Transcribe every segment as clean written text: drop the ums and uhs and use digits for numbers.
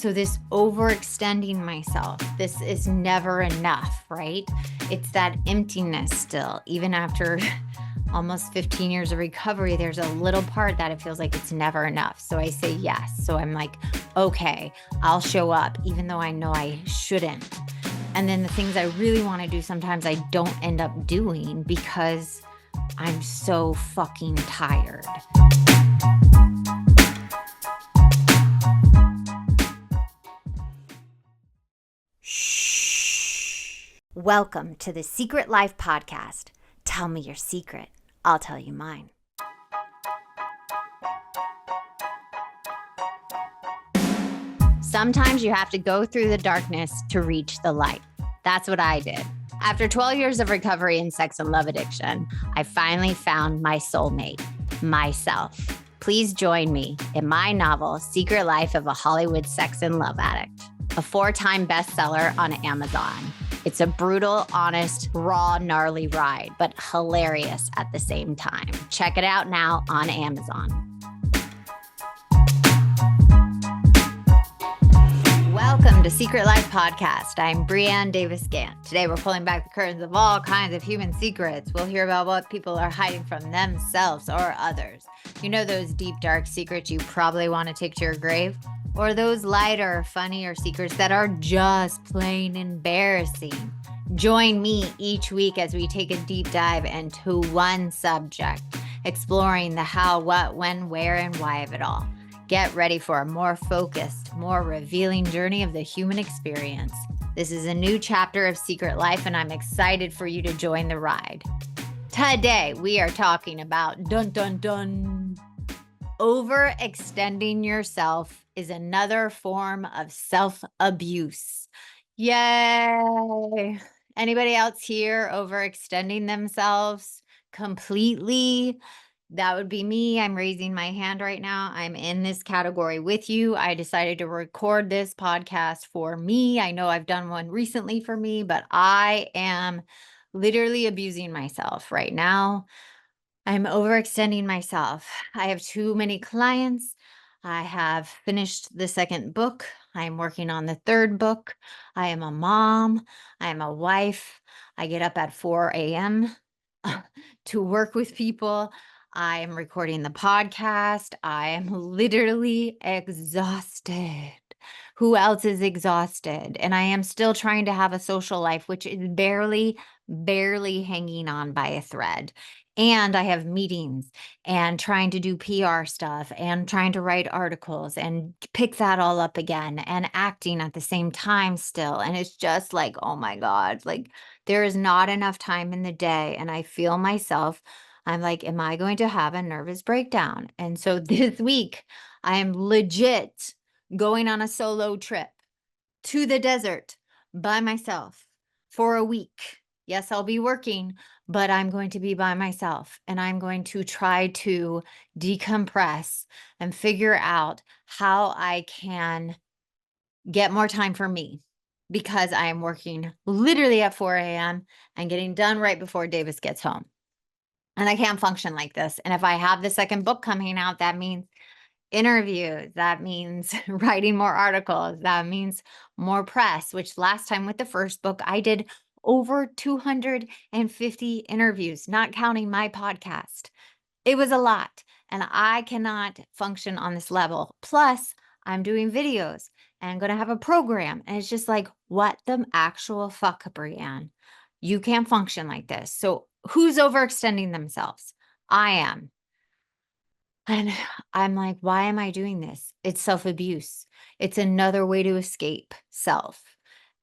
So this overextending myself, this is never enough, right? It's that emptiness still. Even after almost 15 years of recovery, there's a little part that it feels like it's never enough. So I say yes. So I'm like, okay, I'll show up, even though I know I shouldn't. And then the things I really want to do, sometimes I don't end up doing because I'm so fucking tired. Shh. Welcome to the Secret Life Podcast. Tell me your secret. I'll tell you mine. Sometimes you have to go through the darkness to reach the light. That's what I did. After 12 years of recovery in sex and love addiction, I finally found my soulmate, myself. Please join me in my novel, Secret Life of a Hollywood Sex and Love Addict, a 4-time bestseller on Amazon. It's a brutal, honest, raw, gnarly ride, but hilarious at the same time. Check it out now on Amazon. Welcome to Secret Life Podcast. I'm Brianne Davis-Gantt. Today we're pulling back the curtains of all kinds of human secrets. We'll hear about what people are hiding from themselves or others. You know those deep, dark secrets you probably want to take to your grave? Or those lighter, funnier secrets that are just plain embarrassing? Join me each week as we take a deep dive into one subject, exploring the how, what, when, where, and why of it all. Get ready for a more focused, more revealing journey of the human experience. This is a new chapter of Secret Life, and I'm excited for you to join the ride. Today, we are talking about overextending yourself is another form of self-abuse. Yay! Anybody else here overextending themselves completely? That would be me. I'm raising my hand right now. I'm in this category with you. I decided to record this podcast for me. I know I've done one recently for me, but I am literally abusing myself right now. I'm overextending myself. I have too many clients. I have finished the second book. I'm working on the third book. I am a mom. I am a wife. I get up at 4 a.m. to work with people. I am recording the podcast. I am literally exhausted. Who else is exhausted? And I am still trying to have a social life, which is barely hanging on by a thread. And I have meetings and trying to do PR stuff and trying to write articles and pick that all up again and acting at the same time still. And it's just like, oh my God, like there is not enough time in the day. And I feel myself, I'm like, am I going to have a nervous breakdown? And so this week, I am legit going on a solo trip to the desert by myself for a week. Yes, I'll be working, but I'm going to be by myself and I'm going to try to decompress and figure out how I can get more time for me because I am working literally at 4 a.m. and getting done right before Davis gets home. And I can't function like this. And if I have the second book coming out, that means interviews, that means writing more articles, that means more press, which last time with the first book, I did over 250 interviews, not counting my podcast. It was a lot, and I cannot function on this level. Plus, I'm doing videos and I'm going to have a program. And it's just like, what the actual fuck, Brianne? You can't function like this. So who's overextending themselves? I am. And I'm like, why am I doing this? It's self-abuse. It's another way to escape self.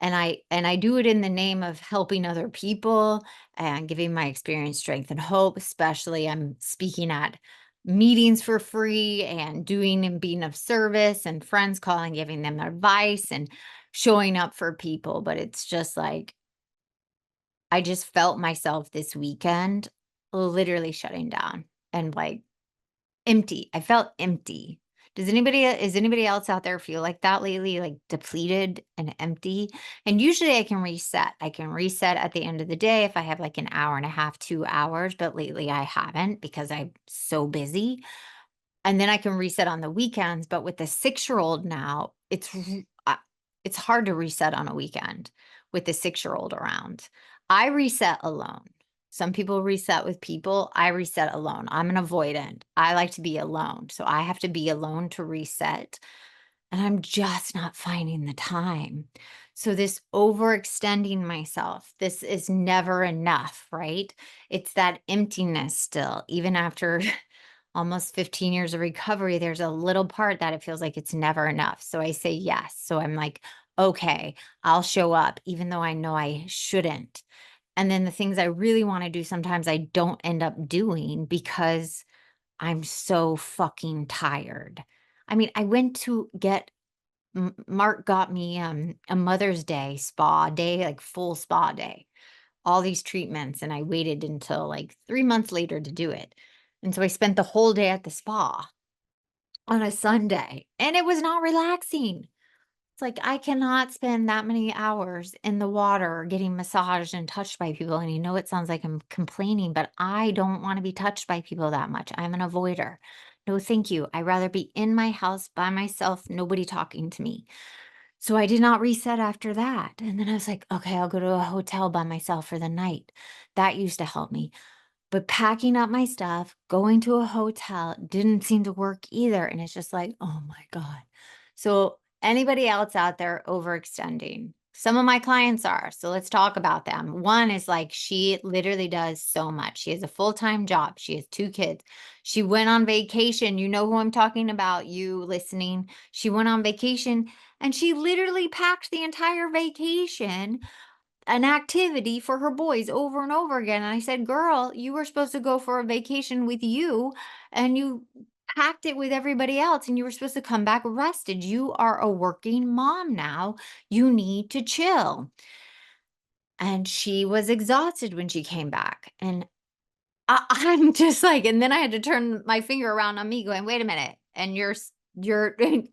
And I do it in the name of helping other people and giving my experience strength and hope. Especially I'm speaking at meetings for free and doing and being of service and friends calling, giving them advice and showing up for people. But it's just like, I just felt myself this weekend literally shutting down and like empty. I felt empty. Is anybody else out there feel like that lately, like depleted and empty? And usually I can reset. I can reset at the end of the day if I have like an hour and a half, 2 hours, but lately I haven't because I'm so busy. And then I can reset on the weekends, but with the 6-year-old now, it's hard to reset on a weekend with the 6-year-old around. I reset alone. Some people reset with people. I reset alone. I'm an avoidant. I like to be alone. So I have to be alone to reset. And I'm just not finding the time. So this overextending myself, this is never enough, right? It's that emptiness still, even after almost 15 years of recovery, there's a little part that it feels like it's never enough. So I say yes. So I'm like, okay, I'll show up, even though I know I shouldn't. And then the things I really want to do, sometimes I don't end up doing because I'm so fucking tired. I mean, I went to get Mark got me a Mother's Day spa day, like full spa day, all these treatments, and I waited until like 3 months later to do it. And so I spent the whole day at the spa on a Sunday, and it was not relaxing. It's like I cannot spend that many hours in the water getting massaged and touched by people. And it sounds like I'm complaining, but I don't want to be touched by people that much. I'm an avoider. No, thank you. I'd rather be in my house by myself, nobody talking to me. So I did not reset after that. And then I was like, okay, I'll go to a hotel by myself for the night. That used to help me. But packing up my stuff, going to a hotel didn't seem to work either. And it's just like, oh my God. So, anybody else out there overextending? Some of my clients are. So, let's talk about them. One is like, she literally does so much. She has a full time job, she has 2 kids. She went on vacation. You know who I'm talking about, you listening. She went on vacation and she literally packed the entire vacation an activity for her boys over and over again. And I said, girl, you were supposed to go for a vacation with you and you packed it with everybody else and you were supposed to come back rested. You are a working mom now. You need to chill. And she was exhausted when she came back. And I'm just like, and then I had to turn my finger around on me going, wait a minute. And you're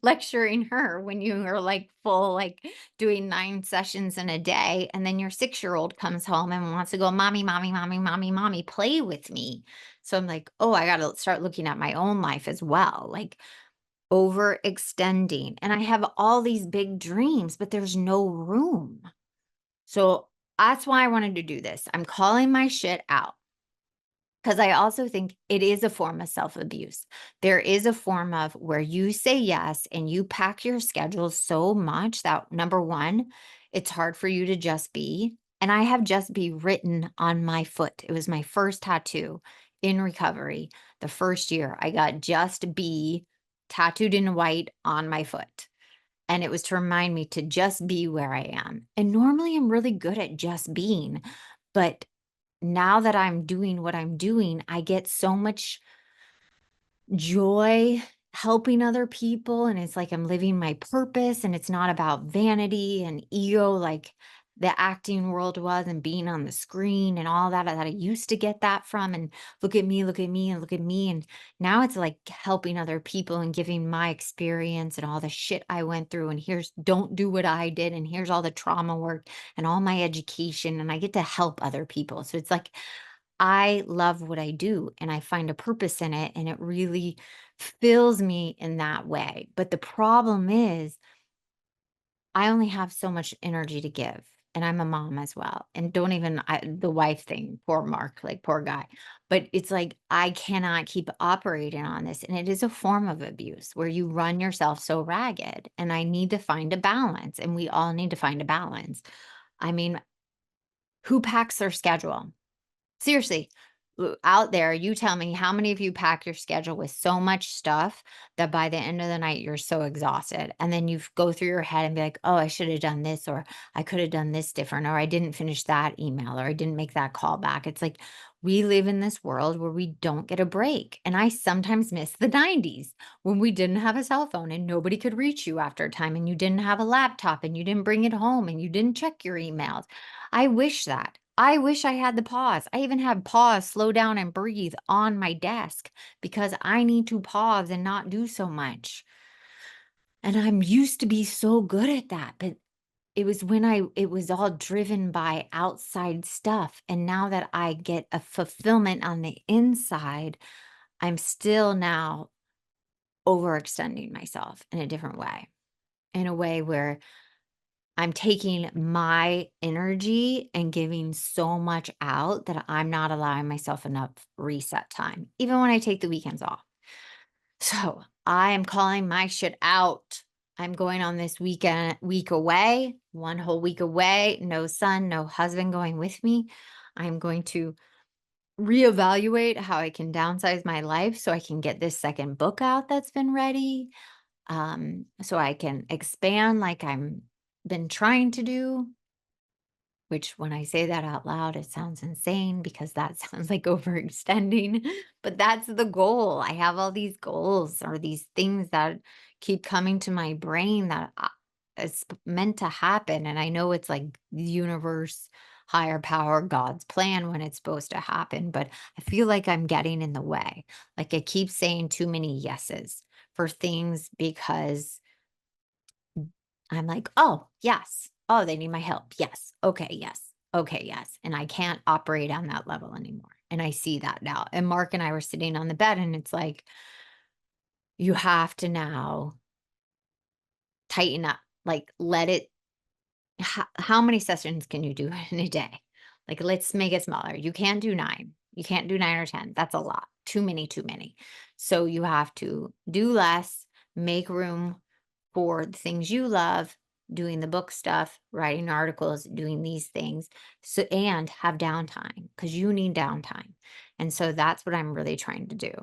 lecturing her when you are like full, like doing 9 sessions in a day. And then your 6-year-old comes home and wants to go, mommy, mommy, mommy, mommy, mommy, play with me. So I'm like, oh, I got to start looking at my own life as well. Like overextending. And I have all these big dreams, but there's no room. So that's why I wanted to do this. I'm calling my shit out. Because I also think it is a form of self-abuse. There is a form of where you say yes and you pack your schedule so much that, number one, it's hard for you to just be. And I have just be written on my foot. It was my first tattoo in recovery. The first year I got just be tattooed in white on my foot. And it was to remind me to just be where I am. And normally I'm really good at just being, but now that I'm doing what I'm doing, I get so much joy helping other people. And it's like I'm living my purpose and it's not about vanity and ego like the acting world was and being on the screen and all that I used to get that from. And look at me, look at me, and look at me. And now it's like helping other people and giving my experience and all the shit I went through. And here's don't do what I did. And here's all the trauma work and all my education. And I get to help other people. So it's like I love what I do and I find a purpose in it and it really fills me in that way. But the problem is I only have so much energy to give and I'm a mom as well. And don't even the wife thing, poor Mark, like poor guy. But it's like I cannot keep operating on this and it is a form of abuse where you run yourself so ragged and I need to find a balance and we all need to find a balance. I mean, who packs their schedule? Seriously, out there, you tell me how many of you pack your schedule with so much stuff that by the end of the night you're so exhausted. And then you go through your head and be like, oh, I should have done this, or I could have done this different, or I didn't finish that email, or I didn't make that call back. It's like we live in this world where we don't get a break. And I sometimes miss the 90s when we didn't have a cell phone and nobody could reach you after a time, and you didn't have a laptop and you didn't bring it home and you didn't check your emails. I wish that. I wish I had the pause. I even have pause, slow down, and breathe on my desk because I need to pause and not do so much. And I'm used to be so good at that, but it was when it was all driven by outside stuff. And now that I get a fulfillment on the inside, I'm still now overextending myself in a different way, in a way where I'm taking my energy and giving so much out that I'm not allowing myself enough reset time, even when I take the weekends off. So I am calling my shit out. I'm going on this week away, one whole week away, no son, no husband going with me. I'm going to reevaluate how I can downsize my life so I can get this second book out that's been ready. So I can expand like I'm been trying to do, which when I say that out loud, it sounds insane because that sounds like overextending, but that's the goal. I have all these goals or these things that keep coming to my brain that it's meant to happen. And I know it's like the universe, higher power, God's plan when it's supposed to happen, but I feel like I'm getting in the way. Like I keep saying too many yeses for things because I'm like, "Oh, yes. Oh, they need my help. Yes. Okay, yes. Okay, yes." And I can't operate on that level anymore. And I see that now. And Mark and I were sitting on the bed and it's like, you have to now tighten up. Like let it how many sessions can you do in a day? Like let's make it smaller. You can't do 9. You can't do 9 or 10. That's a lot. Too many, too many. So you have to do less, make room for the things you love, doing the book stuff, writing articles, doing these things. So and have downtime because you need downtime. And so that's what I'm really trying to do.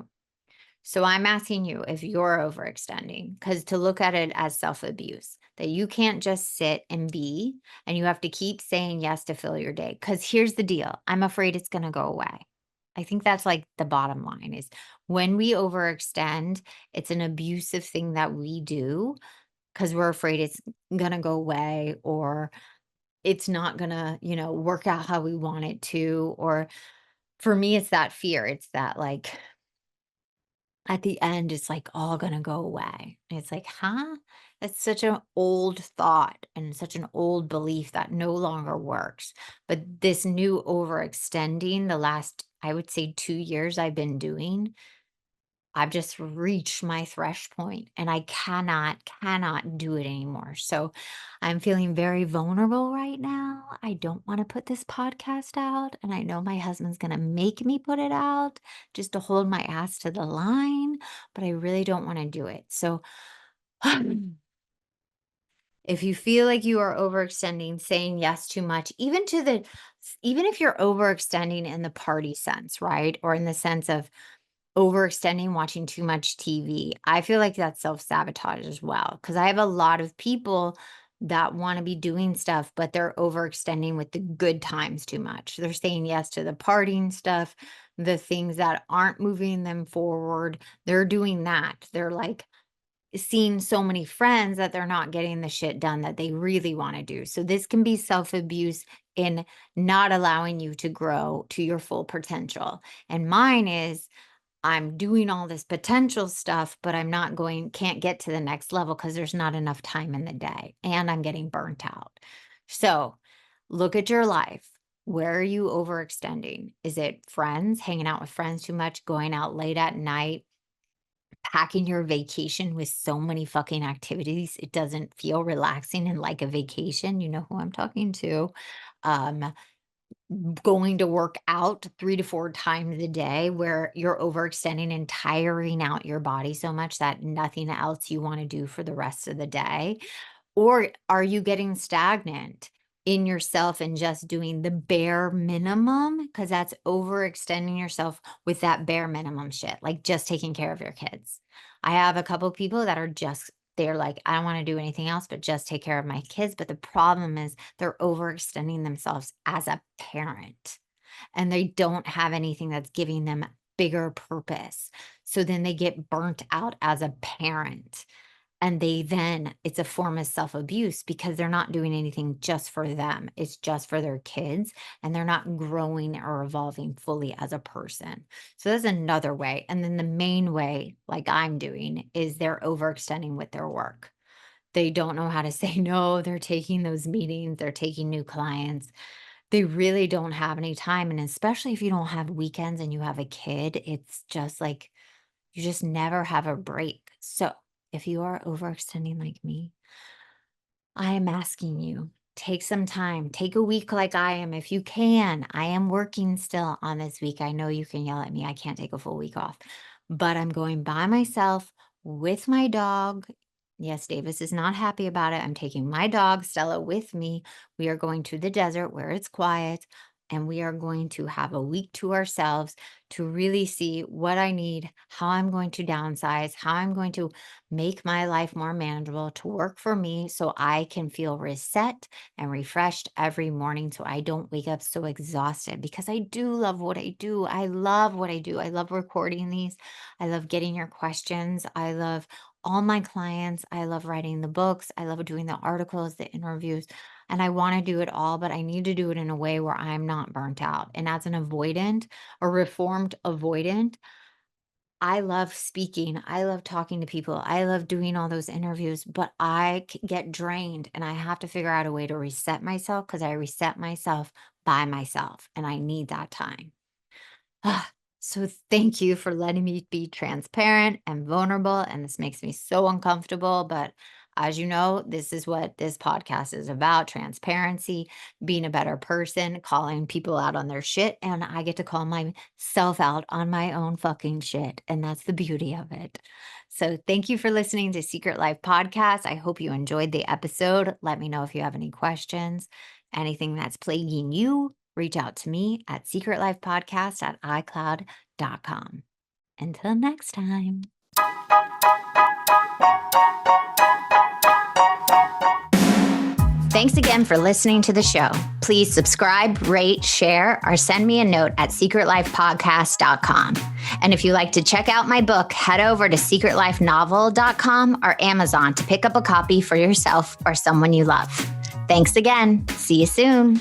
So I'm asking you if you're overextending, because to look at it as self abuse, that you can't just sit and be, and you have to keep saying yes to fill your day. Because here's the deal, I'm afraid it's going to go away. I think that's like the bottom line is when we overextend, it's an abusive thing that we do because we're afraid it's going to go away or it's not going to, work out how we want it to. Or for me, it's that fear. It's that like, at the end, it's like all gonna go away. And it's like, huh? That's such an old thought and such an old belief that no longer works. But this new overextending, the last, I would say 2 years I've been doing, I've just reached my thresh point and I cannot do it anymore. So I'm feeling very vulnerable right now. I don't want to put this podcast out. And I know my husband's going to make me put it out just to hold my ass to the line, but I really don't want to do it. So if you feel like you are overextending, saying yes too much, even if you're overextending in the party sense, right? Or in the sense of overextending, watching too much TV. I feel like that's self-sabotage as well, because I have a lot of people that want to be doing stuff, but they're overextending with the good times too much. They're saying yes to the partying stuff, the things that aren't moving them forward. They're doing that. They're like seeing so many friends that they're not getting the shit done that they really want to do. So this can be self-abuse in not allowing you to grow to your full potential. And mine is I'm doing all this potential stuff, but can't get to the next level because there's not enough time in the day and I'm getting burnt out. So look at your life. Where are you overextending? Is it friends, hanging out with friends too much, going out late at night, packing your vacation with so many fucking activities? It doesn't feel relaxing and like a vacation. You know who I'm talking to. Um, Going to work out 3 to 4 times a day where you're overextending and tiring out your body so much that nothing else you wanna do for the rest of the day? Or are you getting stagnant in yourself and just doing the bare minimum? Because that's overextending yourself with that bare minimum shit, like just taking care of your kids. I have a couple people that they're like, I don't want to do anything else but just take care of my kids. But the problem is they're overextending themselves as a parent and they don't have anything that's giving them bigger purpose. So then they get burnt out as a parent and it's a form of self-abuse because they're not doing anything just for them. It's just for their kids and they're not growing or evolving fully as a person. So that's another way. And then the main way, like I'm doing, is they're overextending with their work. They don't know how to say no. They're taking those meetings, they're taking new clients. They really don't have any time. And especially if you don't have weekends and you have a kid, it's just like you just never have a break. So if you are overextending like me, I am asking you, take some time, take a week like I am if you can. I am working still on this week. I know you can yell at me. I can't take a full week off, but I'm going by myself with my dog. Yes, Davis is not happy about it. I'm taking my dog, Stella, with me. We are going to the desert where it's quiet, and we are going to have a week to ourselves to really see what I need, how I'm going to downsize, how I'm going to make my life more manageable to work for me so I can feel reset and refreshed every morning so I don't wake up so exhausted because I do love what I do. I love what I do. I love recording these. I love getting your questions. I love all my clients. I love writing the books. I love doing the articles, the interviews, and I want to do it all, but I need to do it in a way where I'm not burnt out. And as an avoidant, a reformed avoidant, I love speaking. I love talking to people. I love doing all those interviews, but get drained and I have to figure out a way to reset myself because I reset myself by myself and I need that time. Ah, so thank you for letting me be transparent and vulnerable. And this makes me so uncomfortable. But as you know, this is what this podcast is about: transparency, being a better person, calling people out on their shit. And I get to call myself out on my own fucking shit. And that's the beauty of it. So thank you for listening to Secret Life Podcast. I hope you enjoyed the episode. Let me know if you have any questions, anything that's plaguing you. Reach out to me at secretlifepodcast@icloud.com. Until next time. Thanks again for listening to the show. Please subscribe, rate, share, or send me a note at secretlifepodcast.com. And if you'd like to check out my book, head over to secretlifenovel.com or Amazon to pick up a copy for yourself or someone you love. Thanks again. See you soon.